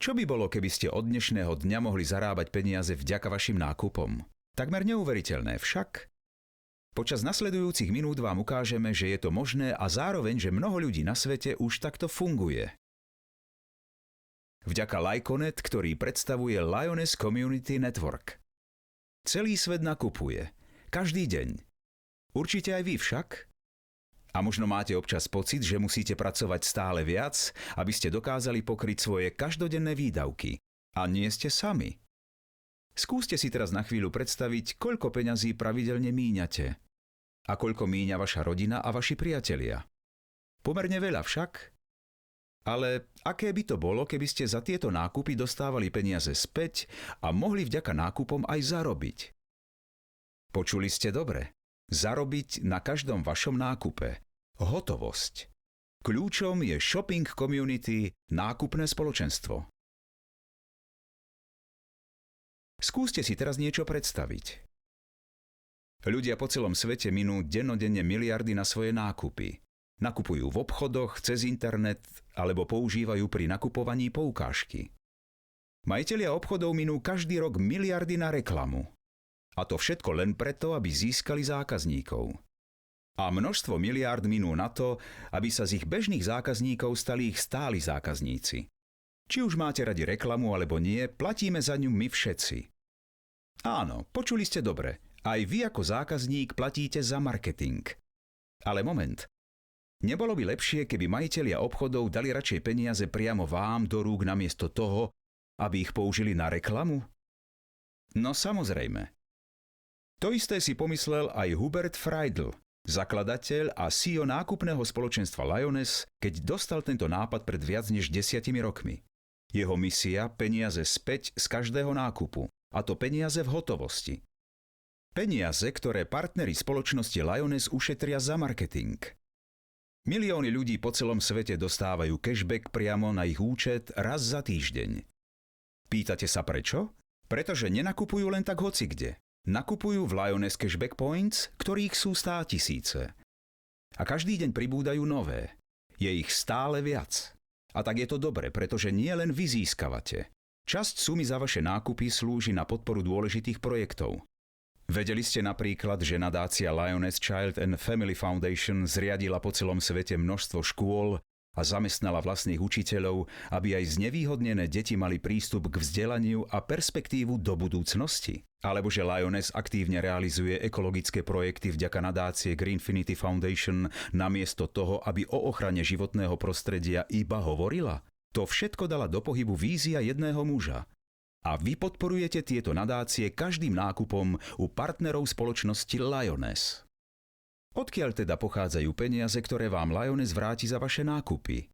Čo by bolo, keby ste od dnešného dňa mohli zarábať peniaze vďaka vašim nákupom? Takmer neuveriteľné však. Počas nasledujúcich minút vám ukážeme, že je to možné a zároveň, že mnoho ľudí na svete už takto funguje. Vďaka Lyconet, ktorý predstavuje Lioness Community Network. Celý svet nakupuje. Každý deň. Určite aj vy však? A možno máte občas pocit, že musíte pracovať stále viac, aby ste dokázali pokryť svoje každodenné výdavky. A nie ste sami. Skúste si teraz na chvíľu predstaviť, koľko peňazí pravidelne míňate. A koľko míňa vaša rodina a vaši priatelia. Pomerne veľa však? Ale aké by to bolo, keby ste za tieto nákupy dostávali peniaze späť a mohli vďaka nákupom aj zarobiť? Počuli ste dobre. Zarobiť na každom vašom nákupe. Hotovosť. Kľúčom je shopping community, nákupné spoločenstvo. Skúste si teraz niečo predstaviť. Ľudia po celom svete minú dennodenne miliardy na svoje nákupy. Nakupujú v obchodoch, cez internet alebo používajú pri nakupovaní poukážky. Majitelia obchodov minú každý rok miliardy na reklamu. A to všetko len preto, aby získali zákazníkov. A množstvo miliárd minú na to, aby sa z ich bežných zákazníkov stali ich stáli zákazníci. Či už máte radi reklamu alebo nie, platíme za ňu my všetci. Áno, počuli ste dobre. Aj vy ako zákazník platíte za marketing. Ale moment. Nebolo by lepšie, keby majitelia obchodov dali radšej peniaze priamo vám do rúk namiesto toho, aby ich použili na reklamu? No samozrejme. To isté si pomyslel aj Hubert Freidl, zakladateľ a CEO nákupného spoločenstva Lioness, keď dostal tento nápad pred viac než 10 rokmi. Jeho misia peniaze späť z každého nákupu, a to peniaze v hotovosti. Peniaze, ktoré partneri spoločnosti Lioness ušetria za marketing. Milióny ľudí po celom svete dostávajú cashback priamo na ich účet raz za týždeň. Pýtate sa prečo? Pretože nenakupujú len tak hocikde. Nakupujú v Lioness Cashback Points, ktorých sú 100 000. A každý deň pribúdajú nové. Je ich stále viac. A tak je to dobre, pretože nie len vy získavate. Časť sumy za vaše nákupy slúži na podporu dôležitých projektov. Vedeli ste napríklad, že nadácia Lioness Child and Family Foundation zriadila po celom svete množstvo škôl a zamestnala vlastných učiteľov, aby aj znevýhodnené deti mali prístup k vzdelaniu a perspektívu do budúcnosti? Alebo že Lioness aktívne realizuje ekologické projekty vďaka nadácie Greenfinity Foundation namiesto toho, aby o ochrane životného prostredia iba hovorila? To všetko dala do pohybu vízia jedného muža. A vy podporujete tieto nadácie každým nákupom u partnerov spoločnosti Lioness. Odkiaľ teda pochádzajú peniaze, ktoré vám Lioness vráti za vaše nákupy?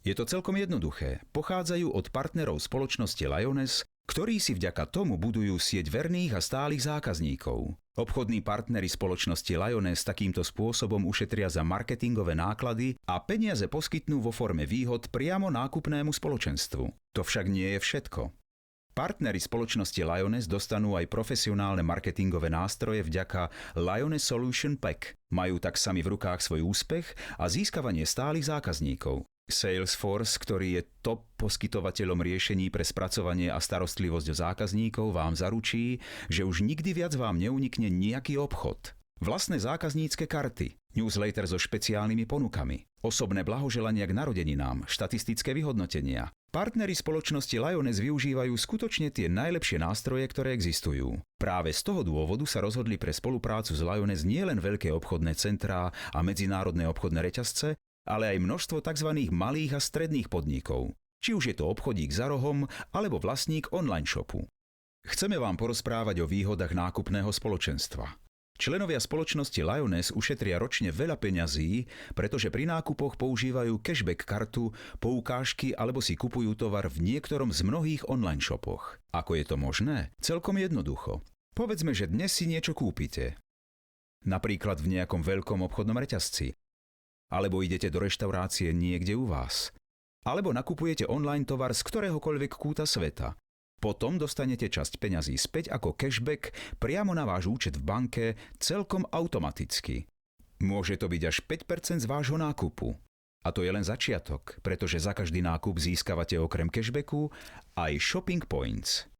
Je to celkom jednoduché. Pochádzajú od partnerov spoločnosti Lioness, ktorí si vďaka tomu budujú sieť verných a stálych zákazníkov. Obchodní partneri spoločnosti Lioness takýmto spôsobom ušetria za marketingové náklady a peniaze poskytnú vo forme výhod priamo nákupnému spoločenstvu. To však nie je všetko. Partneri spoločnosti Lioness dostanú aj profesionálne marketingové nástroje vďaka Lioness Solution Pack. Majú tak sami v rukách svoj úspech a získavanie stálych zákazníkov. Salesforce, ktorý je top poskytovateľom riešení pre spracovanie a starostlivosť o zákazníkov, vám zaručí, že už nikdy viac vám neunikne nejaký obchod. Vlastné zákaznícke karty, newsletter so špeciálnymi ponukami, osobné blahoželania k narodeninám, štatistické vyhodnotenia. Partneri spoločnosti Lioness využívajú skutočne tie najlepšie nástroje, ktoré existujú. Práve z toho dôvodu sa rozhodli pre spoluprácu s Lioness nielen veľké obchodné centrá a medzinárodné obchodné reťazce, ale aj množstvo tzv. Malých a stredných podnikov. Či už je to obchodík za rohom, alebo vlastník online shopu. Chceme vám porozprávať o výhodách nákupného spoločenstva. Členovia spoločnosti Lioness ušetria ročne veľa peňazí, pretože pri nákupoch používajú cashback kartu, poukážky alebo si kupujú tovar v niektorom z mnohých online shopoch. Ako je to možné? Celkom jednoducho. Povedzme, že dnes si niečo kúpite. Napríklad v nejakom veľkom obchodnom reťazci. Alebo idete do reštaurácie niekde u vás. Alebo nakupujete online tovar z ktoréhokoľvek kúta sveta. Potom dostanete časť peňazí späť ako cashback priamo na váš účet v banke celkom automaticky. Môže to byť až 5% z vášho nákupu. A to je len začiatok, pretože za každý nákup získavate okrem cashbacku aj shopping points.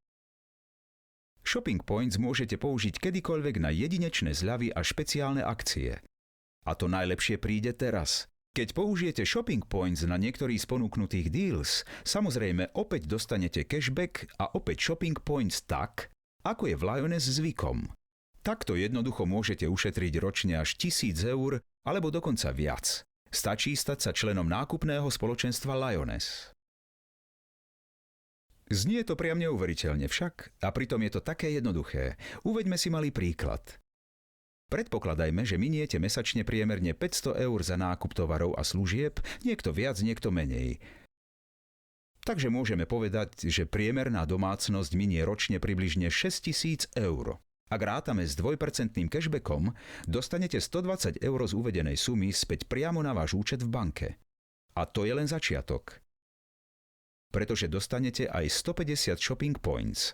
Shopping points môžete použiť kedykoľvek na jedinečné zľavy a špeciálne akcie. A to najlepšie príde teraz. Keď použijete shopping points na niektorý z ponúknutých deals, samozrejme opäť dostanete cashback a opäť shopping points tak, ako je v Lyoness zvykom. Takto jednoducho môžete ušetriť ročne až 1000 eur alebo dokonca viac. Stačí stať sa členom nákupného spoločenstva Lyoness. Znie to priam neuveriteľne však a pritom je to také jednoduché. Uveďme si malý príklad. Predpokladajme, že miniete mesačne priemerne 500 eur za nákup tovarov a služieb, niekto viac, niekto menej. Takže môžeme povedať, že priemerná domácnosť minie ročne približne 6000 eur. Ak rátame s 2% cashbackom, dostanete 120 eur z uvedenej sumy späť priamo na váš účet v banke. A to je len začiatok. Pretože dostanete aj 150 shopping points.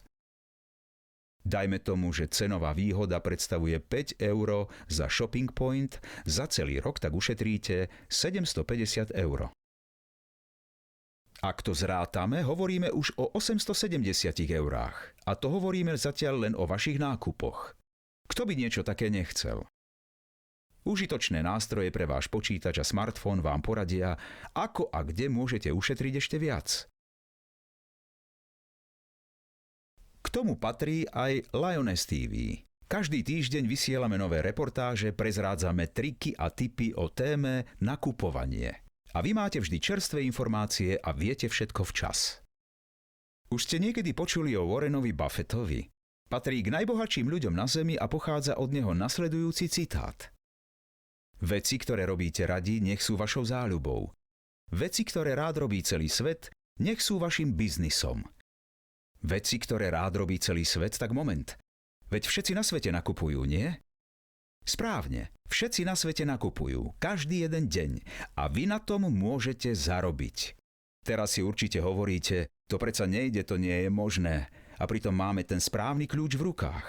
Dajme tomu, že cenová výhoda predstavuje 5 eur za shopping point, za celý rok tak ušetríte 750 eur. Ak to zrátame, hovoríme už o 870 eurách. A to hovoríme zatiaľ len o vašich nákupoch. Kto by niečo také nechcel? Užitočné nástroje pre váš počítač a smartfón vám poradia, ako a kde môžete ušetriť ešte viac. K tomu patrí aj Lyoness TV. Každý týždeň vysielame nové reportáže, prezrádzame triky a tipy o téme nakupovanie. A vy máte vždy čerstvé informácie a viete všetko včas. Už ste niekedy počuli o Warrenovi Buffettovi? Patrí k najbohatším ľuďom na Zemi a pochádza od neho nasledujúci citát. Veci, ktoré robíte radi, nech sú vašou záľubou. Veci, ktoré rád robí celý svet, nech sú vašim biznisom. Veci, ktoré rád robí celý svet, tak moment. Veď všetci na svete nakupujú, nie? Správne, všetci na svete nakupujú, každý jeden deň a vy na tom môžete zarobiť. Teraz si určite hovoríte, to predsa nejde, to nie je možné a pritom máme ten správny kľúč v rukách.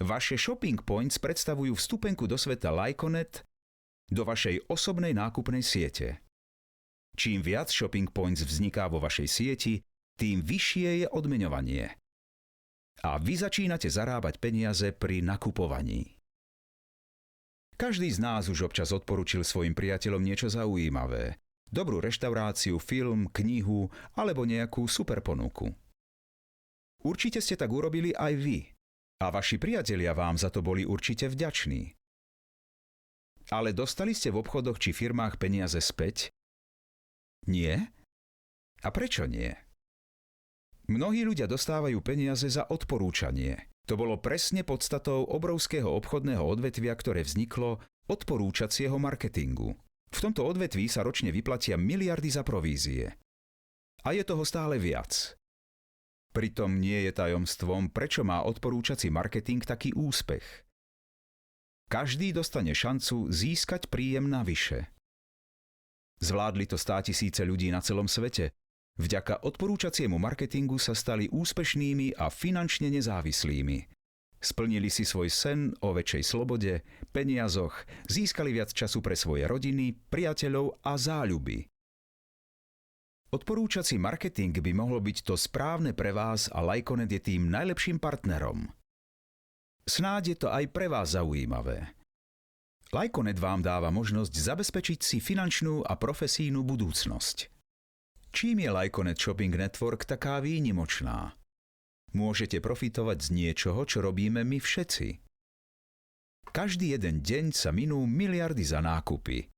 Vaše shopping points predstavujú vstupenku do sveta Lyconet, do vašej osobnej nákupnej siete. Čím viac shopping points vzniká vo vašej sieti, tým vyššie je odmeňovanie. A vy začínate zarábať peniaze pri nakupovaní. Každý z nás už občas odporúčil svojim priateľom niečo zaujímavé. Dobrú reštauráciu, film, knihu alebo nejakú super ponuku. Určite ste tak urobili aj vy. A vaši priatelia vám za to boli určite vďační. Ale dostali ste v obchodoch či firmách peniaze späť? Nie? A prečo nie? Mnohí ľudia dostávajú peniaze za odporúčanie. To bolo presne podstatou obrovského obchodného odvetvia, ktoré vzniklo odporúčacieho marketingu. V tomto odvetví sa ročne vyplatia miliardy za provízie. A je toho stále viac. Pritom nie je tajomstvom, prečo má odporúčací marketing taký úspech. Každý dostane šancu získať príjem navyše. Zvládli to 100 000 ľudí na celom svete. Vďaka odporúčaciemu marketingu sa stali úspešnými a finančne nezávislými. Splnili si svoj sen o väčšej slobode, peniazoch, získali viac času pre svoje rodiny, priateľov a záľuby. Odporúčací marketing by mohlo byť to správne pre vás a Lyconet je tým najlepším partnerom. Snáď je to aj pre vás zaujímavé. Lyconet vám dáva možnosť zabezpečiť si finančnú a profesijnú budúcnosť. Čím je Lyconet Shopping Network taká výnimočná? Môžete profitovať z niečoho, čo robíme my všetci. Každý jeden deň sa minú miliardy za nákupy.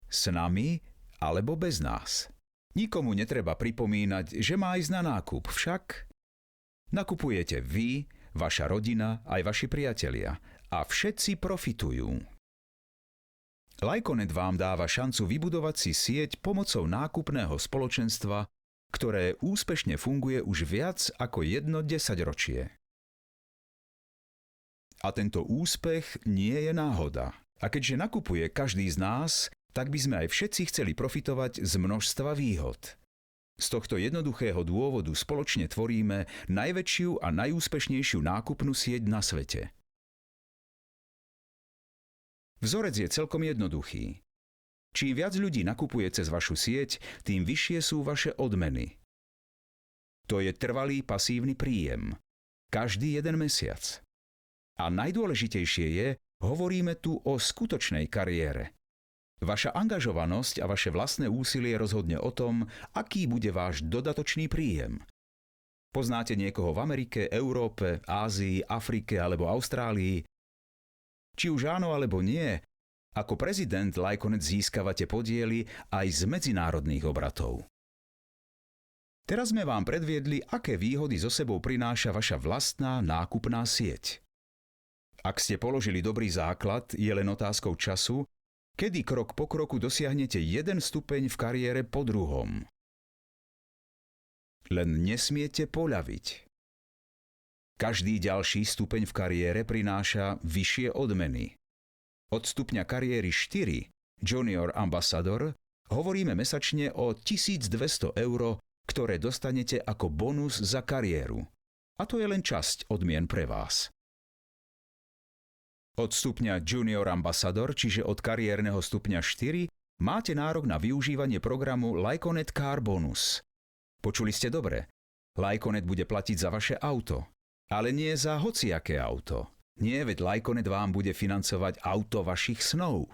S nami alebo bez nás. Nikomu netreba pripomínať, že má ísť na nákup, však nakupujete vy, vaša rodina, aj vaši priatelia a všetci profitujú. Lyconet vám dáva šancu vybudovať si sieť pomocou nákupného spoločenstva, ktoré úspešne funguje už viac ako 1 desaťročie. A tento úspech nie je náhoda. A keďže nakupuje každý z nás, tak by sme aj všetci chceli profitovať z množstva výhod. Z tohto jednoduchého dôvodu spoločne tvoríme najväčšiu a najúspešnejšiu nákupnú sieť na svete. Vzorec je celkom jednoduchý. Čím viac ľudí nakupuje cez vašu sieť, tým vyššie sú vaše odmeny. To je trvalý pasívny príjem. Každý jeden mesiac. A najdôležitejšie je, hovoríme tu o skutočnej kariére. Vaša angažovanosť a vaše vlastné úsilie rozhodne o tom, aký bude váš dodatočný príjem. Poznáte niekoho v Amerike, Európe, Ázii, Afrike alebo Austrálii? Či už áno alebo nie, ako prezident Lyconet získavate podiely aj z medzinárodných obratov. Teraz sme vám predviedli, aké výhody so sebou prináša vaša vlastná nákupná sieť. Ak ste položili dobrý základ, je len otázkou času, kedy krok po kroku dosiahnete jeden stupeň v kariére po druhom. Len nesmiete poľaviť. Každý ďalší stupeň v kariére prináša vyššie odmeny. Od stupňa kariéry 4, Junior Ambassador, hovoríme mesačne o 1200 €, ktoré dostanete ako bonus za kariéru. A to je len časť odmien pre vás. Od stupňa Junior Ambassador, čiže od kariérneho stupňa 4, máte nárok na využívanie programu Lyconet Car Bonus. Počuli ste dobre. Lyconet bude platiť za vaše auto. Ale nie za hociaké auto. Nie, veď Lyconet vám bude financovať auto vašich snov.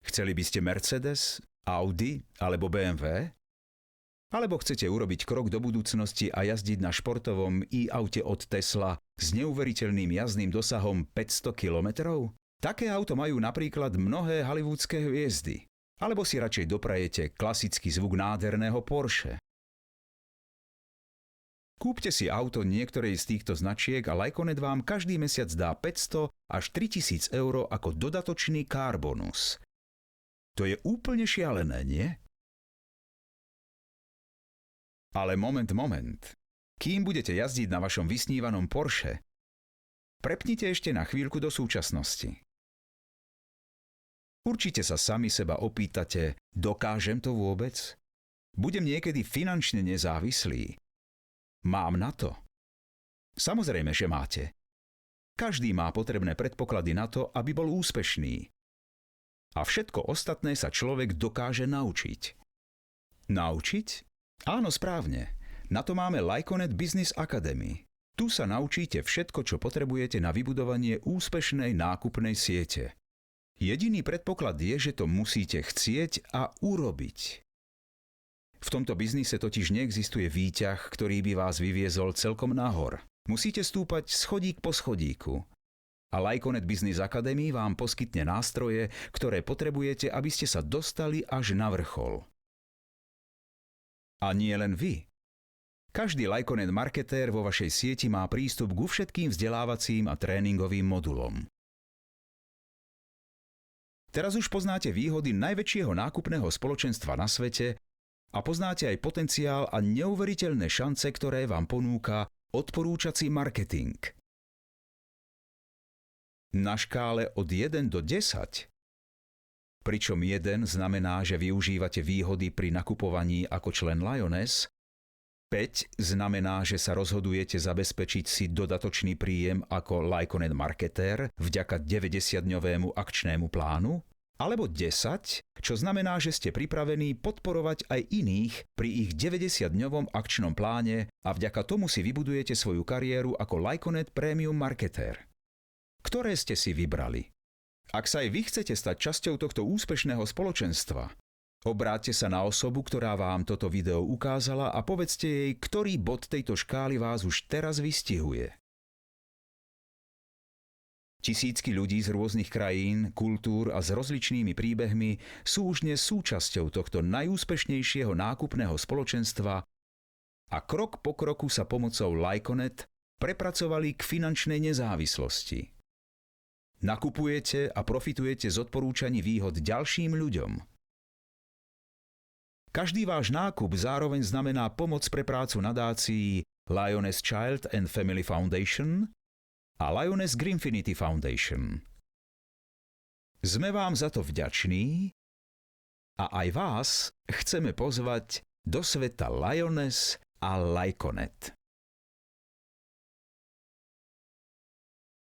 Chceli by ste Mercedes, Audi alebo BMW? Alebo chcete urobiť krok do budúcnosti a jazdiť na športovom e-aute od Tesla s neuveriteľným jazdným dosahom 500 kilometrov? Také auto majú napríklad mnohé hollywoodske hviezdy. Alebo si radšej doprajete klasický zvuk nádherného Porsche. Kúpte si auto niektorej z týchto značiek a Lyconet vám každý mesiac dá 500 až 3000 € ako dodatočný car bonus. To je úplne šialené, nie? Ale moment. Kým budete jazdiť na vašom vysnívanom Porsche, prepnite ešte na chvíľku do súčasnosti. Určite sa sami seba opýtate, dokážem to vôbec? Budem niekedy finančne nezávislý? Mám na to? Samozrejme, že máte. Každý má potrebné predpoklady na to, aby bol úspešný. A všetko ostatné sa človek dokáže naučiť. Naučiť? Áno, správne. Na to máme Lyconet Business Academy. Tu sa naučíte všetko, čo potrebujete na vybudovanie úspešnej nákupnej siete. Jediný predpoklad je, že to musíte chcieť a urobiť. V tomto biznise totiž neexistuje výťah, ktorý by vás vyviezol celkom nahor. Musíte stúpať schodík po schodíku. A Lyconet Business Academy vám poskytne nástroje, ktoré potrebujete, aby ste sa dostali až na vrchol. A nie len vy. Každý Lyconet marketér vo vašej sieti má prístup ku všetkým vzdelávacím a tréningovým modulom. Teraz už poznáte výhody najväčšieho nákupného spoločenstva na svete a poznáte aj potenciál a neuveriteľné šance, ktoré vám ponúka odporúčací marketing. Na škále od 1 do 10, pričom 1 znamená, že využívate výhody pri nakupovaní ako člen Lioness, 5 znamená, že sa rozhodujete zabezpečiť si dodatočný príjem ako Lyconet marketér vďaka 90-dňovému akčnému plánu, alebo 10, čo znamená, že ste pripravení podporovať aj iných pri ich 90-dňovom akčnom pláne a vďaka tomu si vybudujete svoju kariéru ako Lyconet Premium marketér. Ktoré ste si vybrali? Ak sa aj vy chcete stať časťou tohto úspešného spoločenstva, obráťte sa na osobu, ktorá vám toto video ukázala a povedzte jej, ktorý bod tejto škály vás už teraz vystihuje. Tisícky ľudí z rôznych krajín, kultúr a s rozličnými príbehmi sú už dnes súčasťou tohto najúspešnejšieho nákupného spoločenstva a krok po kroku sa pomocou Lyconet prepracovali k finančnej nezávislosti. Nakupujete a profitujete z odporúčaní výhod ďalším ľuďom. Každý váš nákup zároveň znamená pomoc pre prácu nadácií Lioness Child and Family Foundation a Lioness Greenfinity Foundation. Sme vám za to vďační a aj vás chceme pozvať do sveta Lioness a Lyconet.